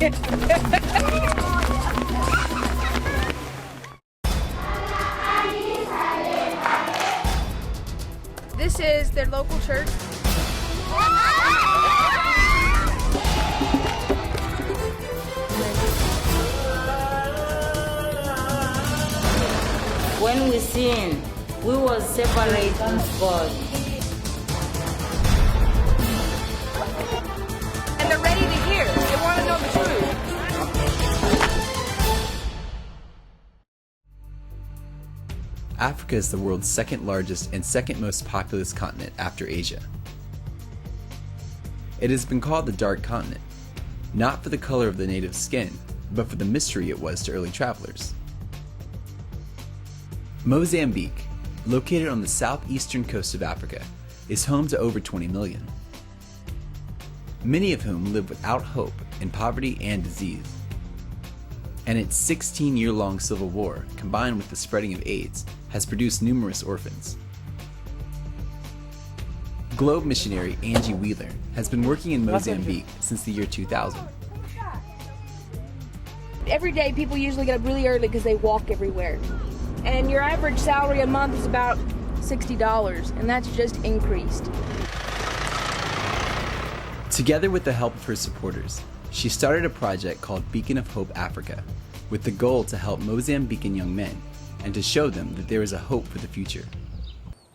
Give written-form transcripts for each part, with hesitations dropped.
This is their local church. When we sin, we was separated from God. And they're ready to hear. They want to know the truth. Africa is the world's second largest and second most populous continent after Asia. It has been called the Dark Continent, not for the color of the native skin, but for the mystery it was to early travelers. Mozambique, located on the southeastern coast of Africa, is home to over 20 million, many of whom live without hope in poverty and disease. And its 16-year-long civil war, combined with the spreading of AIDS, has produced numerous orphans. Globe missionary Angie Wheeler has been working in Mozambique since the year 2000. Every day people usually get up really early because they walk everywhere. And your average salary a month is about $60, and that's just increased. Together with the help of her supporters, she started a project called Beacon of Hope Africa, with the goal to help Mozambican young men and to show them that there is a hope for the future.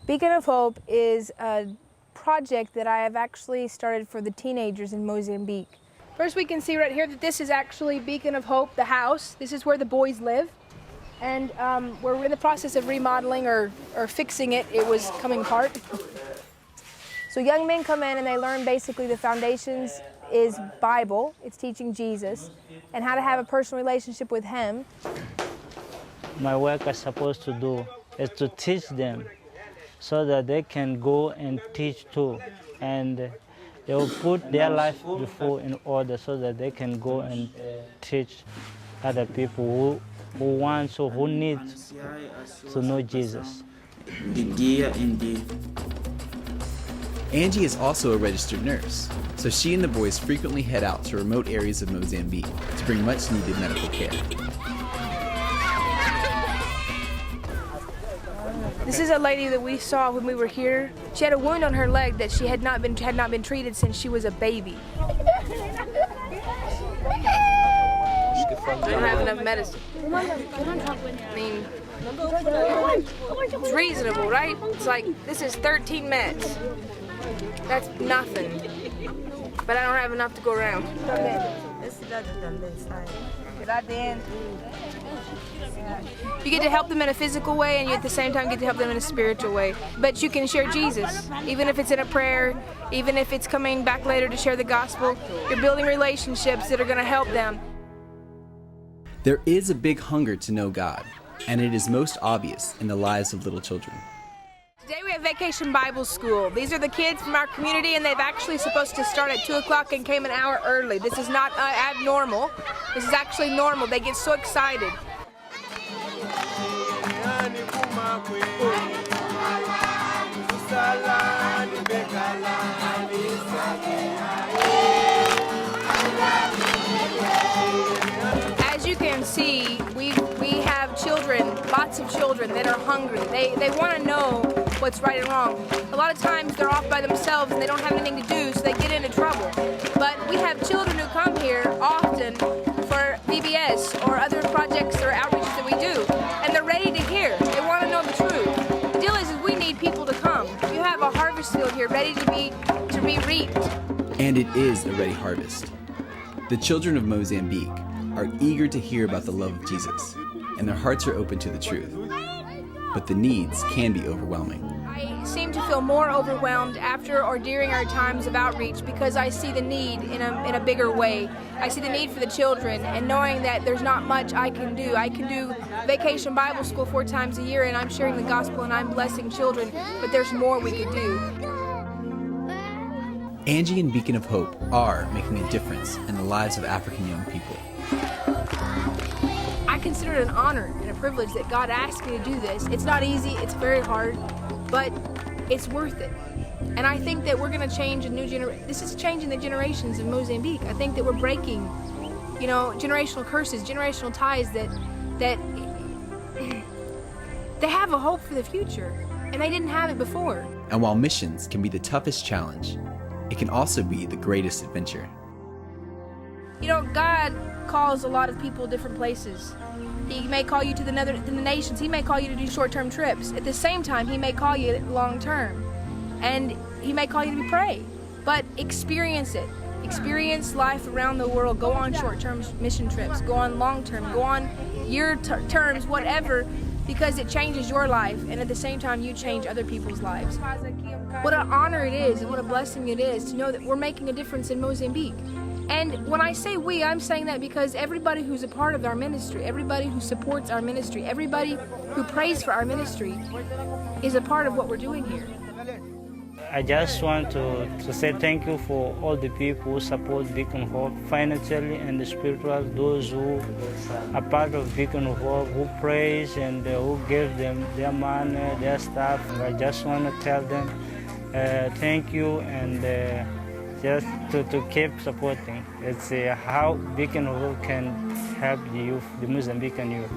Beacon of Hope is a project that I have actually started for the teenagers in Mozambique. First, we can see right here that this is actually Beacon of Hope, the house. This is where the boys live. And we're in the process of remodeling or fixing it. It was coming apart. So young men come in and they learn basically the foundations is Bible. It's teaching Jesus and how to have a personal relationship with Him. My work I'm supposed to do is to teach them so that they can go and teach too. And they will put their life before in order so that they can go and teach other people who wants or who needs to know Jesus. Angie is also a registered nurse, so she and the boys frequently head out to remote areas of Mozambique to bring much needed medical care. This is a lady that we saw when we were here. She had a wound on her leg that she had not been treated since she was a baby. They don't have enough medicine. I mean, it's reasonable, right? It's like, this is 13 meds. That's nothing. But I don't have enough to go around. You get to help them in a physical way, and you at the same time get to help them in a spiritual way. But you can share Jesus, even if it's in a prayer, even if it's coming back later to share the gospel. You're building relationships that are going to help them. There is a big hunger to know God, and it is most obvious in the lives of little children. Today we have Vacation Bible School. These are the kids from our community, and they've actually supposed to start at 2 o'clock and came an hour early. This is not abnormal. This is actually normal. They get so excited. As you can see, we have children, lots of children that are hungry. They want to know what's right and wrong. A lot of times they're off by themselves and they don't have anything to do, so they get into trouble. But we have children who come here often for VBS or other projects or outreaches that we do, and they're ready to hear. They want to know the truth. The deal is we need people to come. You have a harvest field here ready to be reaped. And it is a ready harvest. The children of Mozambique are eager to hear about the love of Jesus, and their hearts are open to the truth. But the needs can be overwhelming. I seem to feel more overwhelmed after or during our times of outreach because I see the need in a bigger way. I see the need for the children, and knowing that there's not much I can do. I can do Vacation Bible School 4 times a year, and I'm sharing the gospel and I'm blessing children, but there's more we could do. Angie and Beacon of Hope are making a difference in the lives of African young people. I consider it an honor and a privilege that God asked me to do this. It's not easy, it's very hard, but it's worth it. And I think that we're going to change a new generation. This is changing the generations in Mozambique. I think that we're breaking you know, generational curses, generational ties that they have a hope for the future, and they didn't have it before. And while missions can be the toughest challenge, it can also be the greatest adventure. You know, God calls a lot of people different places. He may call you to the nations. He may call you to do short-term trips. At the same time, he may call you long-term. And he may call you to pray. But experience it. Experience life around the world. Go on short-term mission trips. Go on long-term. Go on year terms, whatever, because it changes your life. And at the same time, you change other people's lives. What an honor it is and what a blessing it is to know that we're making a difference in Mozambique. And when I say we, I'm saying that because everybody who's a part of our ministry, everybody who supports our ministry, everybody who prays for our ministry is a part of what we're doing here. I just want to say thank you for all the people who support Beacon Hope financially and spiritually, those who are part of Beacon Hope, who prays and who give them their money, their stuff. I just want to tell them thank you and just to keep supporting. It's how Beacon Hope can help the youth, the Mozambican youth.